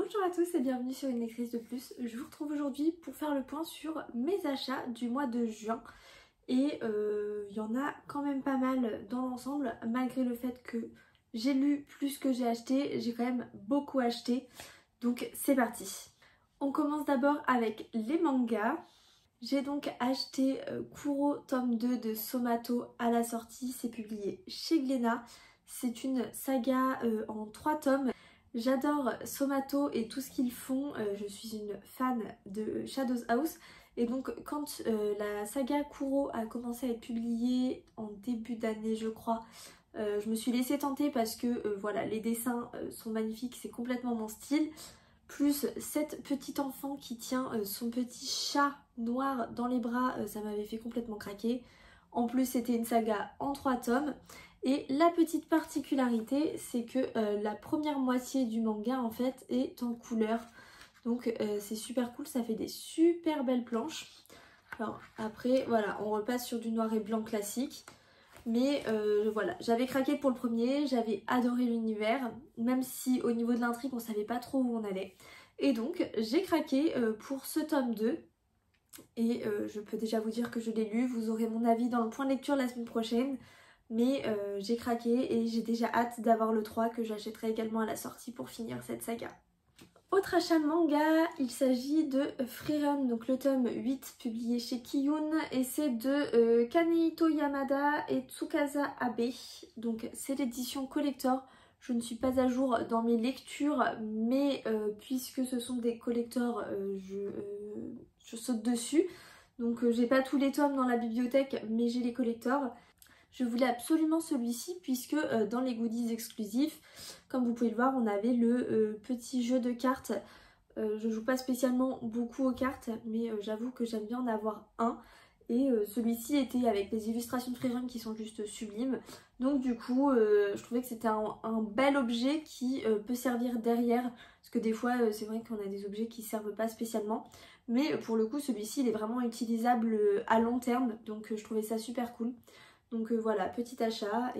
Bonjour à tous et bienvenue sur une lectrice de plus. Je vous retrouve aujourd'hui pour faire le point sur mes achats du mois de juin. Et il y en a quand même pas mal dans l'ensemble, malgré le fait que j'ai lu plus que j'ai acheté, j'ai quand même beaucoup acheté. Donc c'est parti. On commence d'abord avec les mangas. J'ai donc acheté Kuro tome 2 de Somato à la sortie, c'est publié chez Glénat. C'est une saga en 3 tomes. J'adore Somato et tout ce qu'ils font, je suis une fan de Shadows House. Et donc quand la saga Kuro a commencé à être publiée en début d'année je crois, je me suis laissée tenter parce que voilà, les dessins sont magnifiques, c'est complètement mon style. Plus cette petite enfant qui tient son petit chat noir dans les bras, ça m'avait fait complètement craquer. En plus c'était une saga en 3 tomes. Et la petite particularité, c'est que la première moitié du manga en fait est en couleur. Donc c'est super cool, ça fait des super belles planches. Alors après voilà, on repasse sur du noir et blanc classique. Mais voilà, j'avais craqué pour le premier, j'avais adoré l'univers, même si au niveau de l'intrigue on savait pas trop où on allait. Et donc j'ai craqué pour ce tome 2. Et je peux déjà vous dire que je l'ai lu, vous aurez mon avis dans le point de lecture la semaine prochaine. Mais j'ai craqué et j'ai déjà hâte d'avoir le 3 que j'achèterai également à la sortie pour finir cette saga. Autre achat manga, il s'agit de Frieren, donc le tome 8 publié chez Kiyun et c'est de Kanehito Yamada et Tsukasa Abe. Donc c'est l'édition collector. Je ne suis pas à jour dans mes lectures mais puisque ce sont des collectors, je saute dessus. Donc j'ai pas tous les tomes dans la bibliothèque mais j'ai les collectors. Je voulais absolument celui-ci puisque dans les goodies exclusifs, comme vous pouvez le voir, on avait le petit jeu de cartes. Je joue pas spécialement beaucoup aux cartes, mais j'avoue que j'aime bien en avoir un. Et celui-ci était avec des illustrations de Frieren qui sont juste sublimes. Donc du coup, je trouvais que c'était un bel objet qui peut servir derrière. Parce que des fois, c'est vrai qu'on a des objets qui servent pas spécialement. Mais pour le coup, celui-ci, il est vraiment utilisable à long terme. Donc je trouvais ça super cool. Donc voilà, petit achat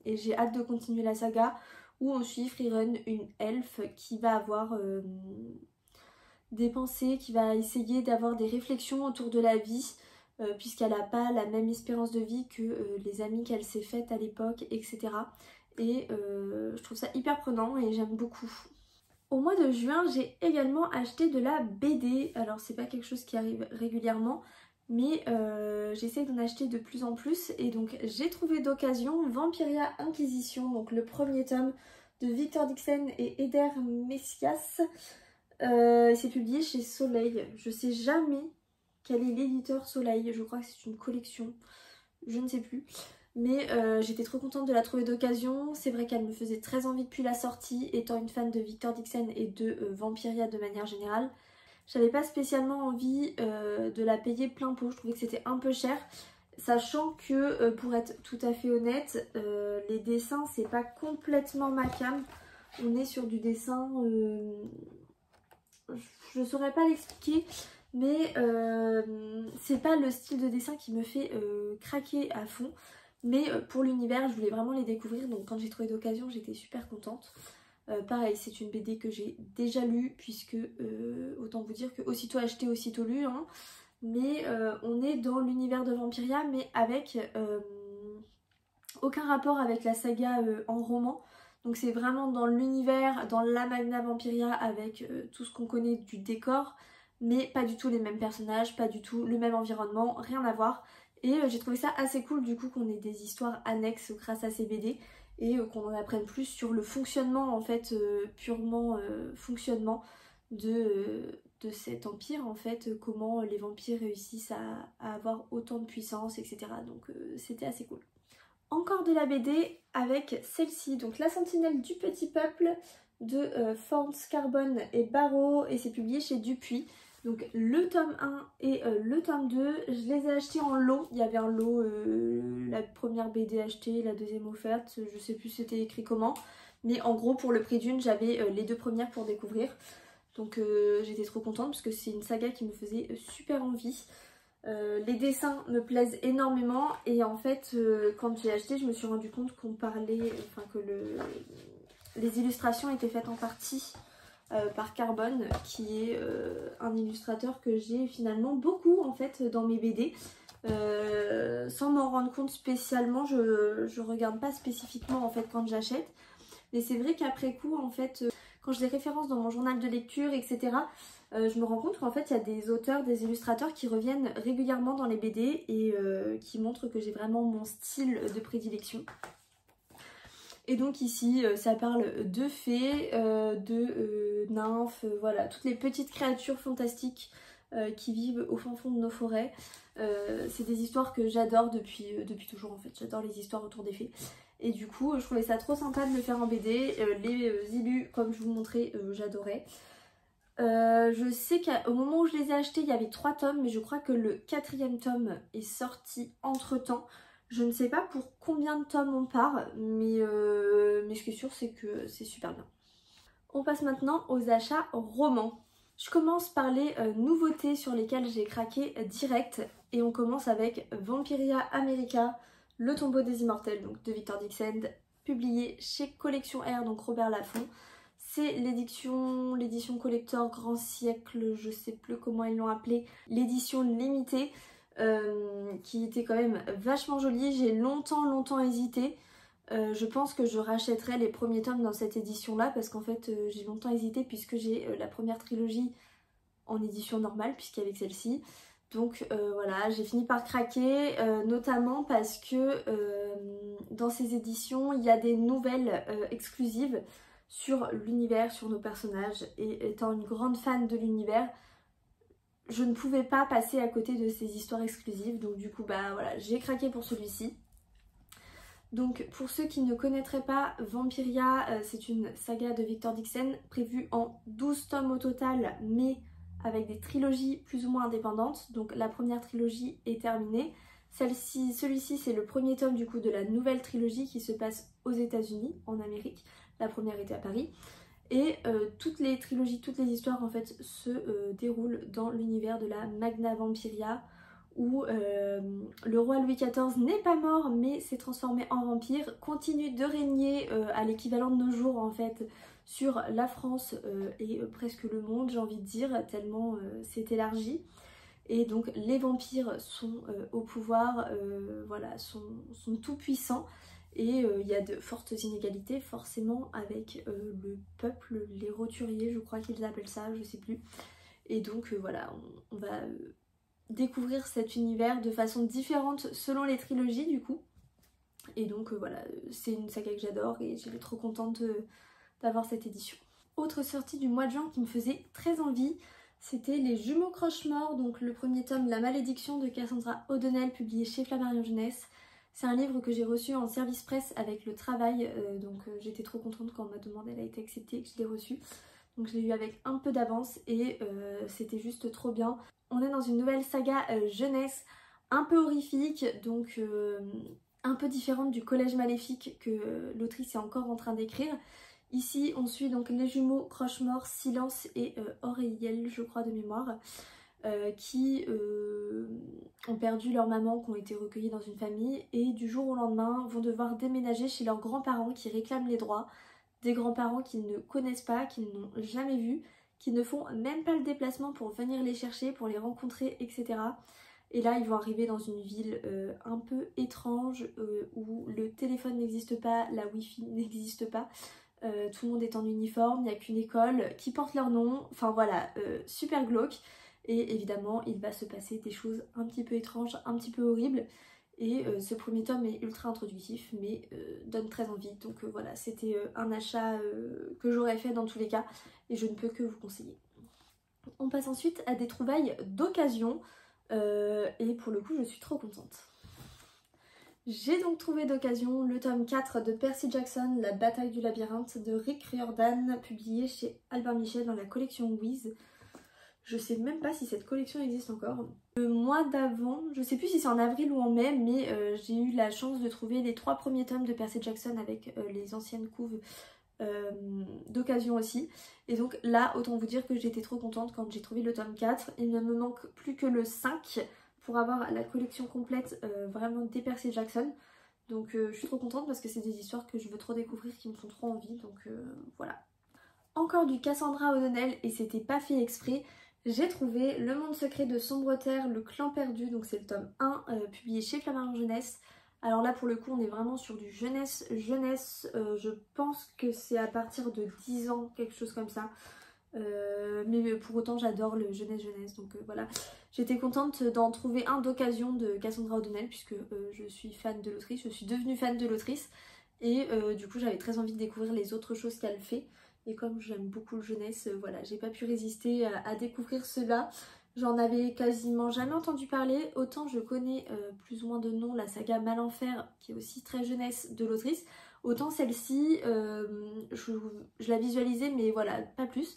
et j'ai hâte de continuer la saga où on suit Frieren, une elfe qui va avoir des pensées, qui va essayer d'avoir des réflexions autour de la vie puisqu'elle n'a pas la même espérance de vie que les amis qu'elle s'est faites à l'époque, etc. Et je trouve ça hyper prenant et j'aime beaucoup. Au mois de juin, j'ai également acheté de la BD. Alors c'est pas quelque chose qui arrive régulièrement, mais j'essaie d'en acheter de plus en plus et donc j'ai trouvé d'occasion Vampiria Inquisition, donc le premier tome de Victor Dixon et Eder Messias. C'est publié chez Soleil. Je sais jamais quel est l'éditeur Soleil, je crois que c'est une collection, je ne sais plus. Mais j'étais trop contente de la trouver d'occasion. C'est vrai qu'elle me faisait très envie depuis la sortie, étant une fan de Victor Dixon et de Vampiria de manière générale. J'avais pas spécialement envie de la payer plein pot, je trouvais que c'était un peu cher. Sachant que pour être tout à fait honnête, les dessins c'est pas complètement ma came. On est sur du dessin, je saurais pas l'expliquer, mais c'est pas le style de dessin qui me fait craquer à fond. Mais pour l'univers, je voulais vraiment les découvrir, donc quand j'ai trouvé d'occasion, j'étais super contente. Pareil, c'est une BD que j'ai déjà lue, puisque autant vous dire que aussitôt acheté, aussitôt lu. Hein, mais on est dans l'univers de Vampiria, mais avec aucun rapport avec la saga en roman. Donc c'est vraiment dans l'univers, dans la Magna Vampiria, avec tout ce qu'on connaît du décor, mais pas du tout les mêmes personnages, pas du tout le même environnement, rien à voir. Et j'ai trouvé ça assez cool du coup qu'on ait des histoires annexes grâce à ces BD. Et qu'on en apprenne plus sur le fonctionnement en fait, purement fonctionnement de cet empire en fait, comment les vampires réussissent à avoir autant de puissance, etc. Donc c'était assez cool. Encore de la BD avec celle-ci, donc La Sentinelle du Petit Peuple de Forns, Carbone et Barreau, et c'est publié chez Dupuis. Donc le tome 1 et le tome 2, je les ai achetés en lot. Il y avait un lot, la première BD achetée, la deuxième offerte, je sais plus c'était écrit comment. Mais en gros pour le prix d'une, j'avais les deux premières pour découvrir. Donc j'étais trop contente parce que c'est une saga qui me faisait super envie. Les dessins me plaisent énormément et en fait quand j'ai acheté je me suis rendu compte qu'on parlait, enfin que les illustrations étaient faites en partie par Carbone, qui est un illustrateur que j'ai finalement beaucoup en fait dans mes BD. Sans m'en rendre compte spécialement, je regarde pas spécifiquement en fait quand j'achète, mais c'est vrai qu'après coup en fait quand je les référence dans mon journal de lecture etc, je me rends compte qu'en fait il y a des auteurs, des illustrateurs qui reviennent régulièrement dans les BD et qui montrent que j'ai vraiment mon style de prédilection. Et donc ici ça parle de fées, de nymphes, voilà, toutes les petites créatures fantastiques qui vivent au fin fond de nos forêts. C'est des histoires que j'adore depuis toujours en fait, j'adore les histoires autour des fées. Et du coup je trouvais ça trop sympa de le faire en BD, les illus comme je vous montrais j'adorais. Je sais qu'au moment où je les ai achetés il y avait 3 tomes, mais je crois que le 4e tome est sorti entre temps. Je ne sais pas pour combien de tomes on part, mais ce qui est sûr c'est que c'est super bien. On passe maintenant aux achats romans. Je commence par les nouveautés sur lesquelles j'ai craqué direct et on commence avec Vampiria America, le tombeau des immortels donc de Victor Dixon, publié chez Collection R, donc Robert Laffont. C'est l'édition collector grand siècle, je sais plus comment ils l'ont appelé, l'édition limitée qui était quand même vachement jolie. J'ai longtemps hésité. Je pense que je rachèterai les premiers tomes dans cette édition là parce qu'en fait j'ai longtemps hésité puisque j'ai la première trilogie en édition normale puisqu'avec celle-ci. Donc voilà, j'ai fini par craquer, notamment parce que dans ces éditions il y a des nouvelles exclusives sur l'univers, sur nos personnages, et étant une grande fan de l'univers, je ne pouvais pas passer à côté de ces histoires exclusives, donc du coup bah voilà, j'ai craqué pour celui-ci. Donc pour ceux qui ne connaîtraient pas, Vampiria, c'est une saga de Victor Dixon prévue en 12 tomes au total, mais avec des trilogies plus ou moins indépendantes. Donc la première trilogie est terminée. Celui-ci c'est le premier tome du coup de la nouvelle trilogie qui se passe aux États-Unis, en Amérique. La première était à Paris. Et toutes les trilogies, toutes les histoires en fait se déroulent dans l'univers de la Magna Vampiria, où le roi Louis XIV n'est pas mort mais s'est transformé en vampire, continue de régner à l'équivalent de nos jours en fait sur la France et presque le monde, j'ai envie de dire, tellement c'est élargi. Et donc les vampires sont au pouvoir, voilà, sont tout puissants. Et il y a de fortes inégalités forcément avec le peuple, les roturiers je crois qu'ils appellent ça, je sais plus. Et donc voilà, on va découvrir cet univers de façon différente selon les trilogies du coup. Et donc voilà, c'est une saga que j'adore et j'étais trop contente d'avoir cette édition. Autre sortie du mois de juin qui me faisait très envie, c'était Les Jumeaux Croche-Mort, donc le premier tome La Malédiction de Cassandra O'Donnell, publié chez Flammarion Jeunesse. C'est un livre que j'ai reçu en service presse avec le travail, donc j'étais trop contente quand ma demande elle a été acceptée et que je l'ai reçue. Donc je l'ai eu avec un peu d'avance et c'était juste trop bien. On est dans une nouvelle saga jeunesse un peu horrifique, donc un peu différente du Collège Maléfique que l'autrice est encore en train d'écrire. Ici on suit donc les jumeaux Croche-Mort, Silence et Auréliel, je crois de mémoire, qui ont perdu leur maman, qui ont été recueillis dans une famille et du jour au lendemain vont devoir déménager chez leurs grands-parents qui réclament les droits. Des grands-parents qu'ils ne connaissent pas, qu'ils n'ont jamais vus, qui ne font même pas le déplacement pour venir les chercher, pour les rencontrer, etc. Et là ils vont arriver dans une ville un peu étrange où le téléphone n'existe pas, la wifi n'existe pas. Tout le monde est en uniforme, il n'y a qu'une école qui porte leur nom, enfin voilà, super glauque. Et évidemment il va se passer des choses un petit peu étranges, un petit peu horribles. Et ce premier tome est ultra introductif mais donne très envie. Donc voilà, c'était un achat que j'aurais fait dans tous les cas et je ne peux que vous conseiller. On passe ensuite à des trouvailles d'occasion et pour le coup je suis trop contente. J'ai donc trouvé d'occasion le tome 4 de Percy Jackson, La bataille du labyrinthe de Rick Riordan, publié chez Albin Michel dans la collection Wiz. Je sais même pas si cette collection existe encore. Le mois d'avant, je sais plus si c'est en avril ou en mai, mais j'ai eu la chance de trouver les 3 premiers tomes de Percy Jackson avec les anciennes couves d'occasion aussi. Et donc là, autant vous dire que j'étais trop contente quand j'ai trouvé le tome 4. Il ne me manque plus que le 5 pour avoir la collection complète vraiment des Percy Jackson. Donc je suis trop contente parce que c'est des histoires que je veux trop découvrir, qui me font trop envie. Donc voilà. encore du Cassandra O'Donnell et c'était pas fait exprès. J'ai trouvé Le Monde Secret de Sombre Terre, Le Clan Perdu, donc c'est le tome 1 publié chez Flammarion Jeunesse. Alors là pour le coup on est vraiment sur du jeunesse, je pense que c'est à partir de 10 ans, quelque chose comme ça. Mais pour autant j'adore le jeunesse donc voilà. J'étais contente d'en trouver un d'occasion de Cassandra O'Donnell puisque je suis fan de l'autrice, je suis devenue fan de l'autrice et du coup j'avais très envie de découvrir les autres choses qu'elle fait et comme j'aime beaucoup le jeunesse, voilà, j'ai pas pu résister à découvrir cela. J'en avais quasiment jamais entendu parler, autant je connais plus ou moins de nom la saga Malenfer qui est aussi très jeunesse de l'autrice, autant celle-ci je la visualisais mais voilà, pas plus.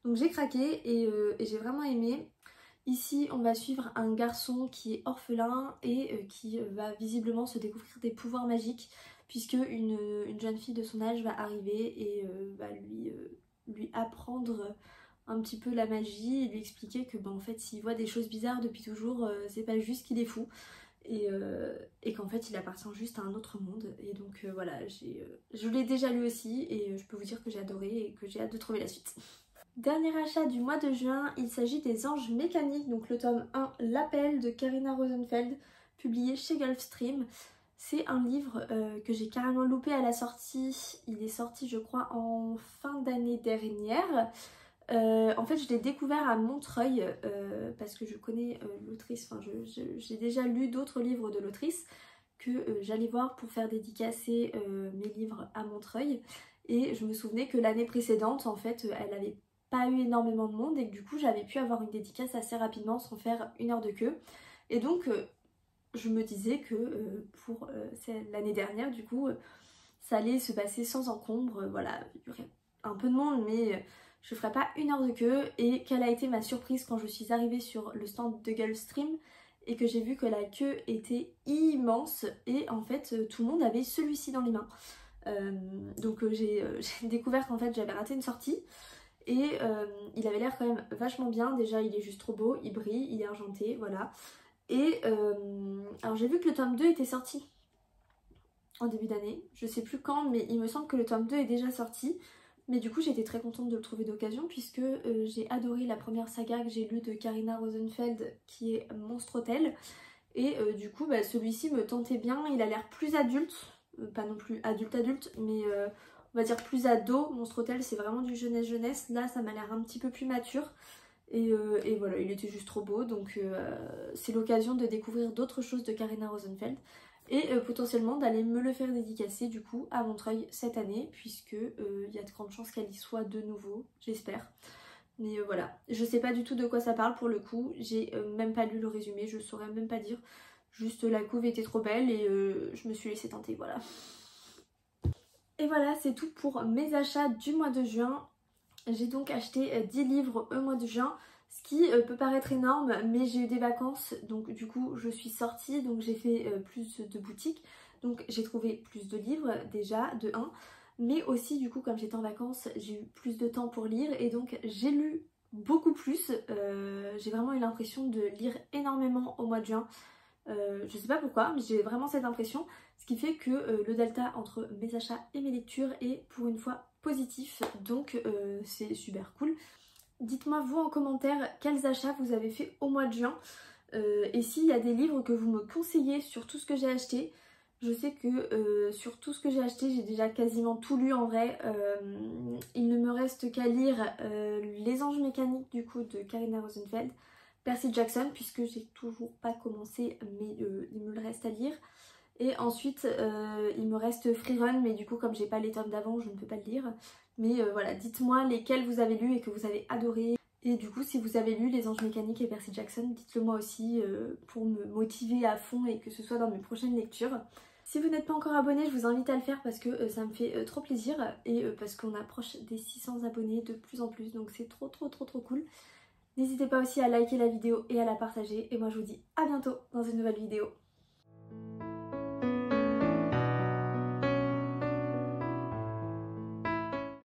Donc j'ai craqué et j'ai vraiment aimé. Ici on va suivre un garçon qui est orphelin et qui va visiblement se découvrir des pouvoirs magiques puisque une jeune fille de son âge va arriver et va lui apprendre un petit peu la magie et lui expliquer que en fait s'il voit des choses bizarres depuis toujours c'est pas juste qu'il est fou et qu'en fait il appartient juste à un autre monde et donc voilà, je l'ai déjà lu aussi et je peux vous dire que j'ai adoré et que j'ai hâte de trouver la suite. Dernier achat du mois de juin, il s'agit des Anges Mécaniques, donc le tome 1, L'appel de Karina Rosenfeld, publié chez Gulfstream. C'est un livre que j'ai carrément loupé à la sortie, il est sorti je crois en fin d'année dernière. En fait je l'ai découvert à Montreuil parce que je connais l'autrice, enfin j'ai déjà lu d'autres livres de l'autrice que j'allais voir pour faire dédicacer mes livres à Montreuil. Et je me souvenais que l'année précédente en fait elle avait pas eu énormément de monde et que du coup j'avais pu avoir une dédicace assez rapidement sans faire une heure de queue. Et donc je me disais que pour l'année dernière du coup ça allait se passer sans encombre, voilà, il y aurait un peu de monde mais je ferais pas une heure de queue. Et quelle a été ma surprise quand je suis arrivée sur le stand de Gulfstream et que j'ai vu que la queue était immense et en fait tout le monde avait celui-ci dans les mains. Donc j'ai découvert qu'en fait j'avais raté une sortie. Et il avait l'air quand même vachement bien, déjà il est juste trop beau, il brille, il est argenté, voilà. Et alors j'ai vu que le tome 2 était sorti en début d'année, je sais plus quand mais il me semble que le tome 2 est déjà sorti. Mais du coup j'étais très contente de le trouver d'occasion puisque j'ai adoré la première saga que j'ai lue de Karina Rosenfeld qui est Monstre Hôtel. Et du coup celui-ci me tentait bien, il a l'air plus adulte, pas non plus adulte mais on va dire plus ado. Monstre Hôtel c'est vraiment du jeunesse, là ça m'a l'air un petit peu plus mature et voilà, il était juste trop beau donc c'est l'occasion de découvrir d'autres choses de Karina Rosenfeld et potentiellement d'aller me le faire dédicacer du coup à Montreuil cette année puisque il y a de grandes chances qu'elle y soit de nouveau, j'espère. Mais voilà, je sais pas du tout de quoi ça parle pour le coup, j'ai même pas lu le résumé, je saurais même pas dire. Juste la couve était trop belle et je me suis laissée tenter, voilà. Et voilà, c'est tout pour mes achats du mois de juin. J'ai donc acheté 10 livres au mois de juin, ce qui peut paraître énorme, mais j'ai eu des vacances, donc du coup je suis sortie, donc j'ai fait plus de boutiques. Donc j'ai trouvé plus de livres déjà, de 1. Mais aussi du coup comme j'étais en vacances, j'ai eu plus de temps pour lire et donc j'ai lu beaucoup plus. J'ai vraiment eu l'impression de lire énormément au mois de juin. Je sais pas pourquoi, mais j'ai vraiment cette impression. Ce qui fait que le delta entre mes achats et mes lectures est pour une fois positif. Donc c'est super cool. Dites-moi vous en commentaire quels achats vous avez fait au mois de juin. Et s'il y a des livres que vous me conseillez sur tout ce que j'ai acheté. Je sais que sur tout ce que j'ai acheté, j'ai déjà quasiment tout lu en vrai. Il ne me reste qu'à lire Les Anges Mécaniques du coup de Karina Rosenfeld, Percy Jackson puisque j'ai toujours pas commencé mais il me le reste à lire. Et ensuite il me reste Free Run mais du coup comme j'ai pas les tomes d'avant je ne peux pas le lire. Mais voilà, dites-moi lesquels vous avez lus et que vous avez adoré. Et du coup si vous avez lu Les Anges Mécaniques et Percy Jackson, dites-le moi aussi pour me motiver à fond et que ce soit dans mes prochaines lectures. Si vous n'êtes pas encore abonné, je vous invite à le faire parce que ça me fait trop plaisir et parce qu'on approche des 600 abonnés de plus en plus, donc c'est trop cool. N'hésitez pas aussi à liker la vidéo et à la partager et moi je vous dis à bientôt dans une nouvelle vidéo.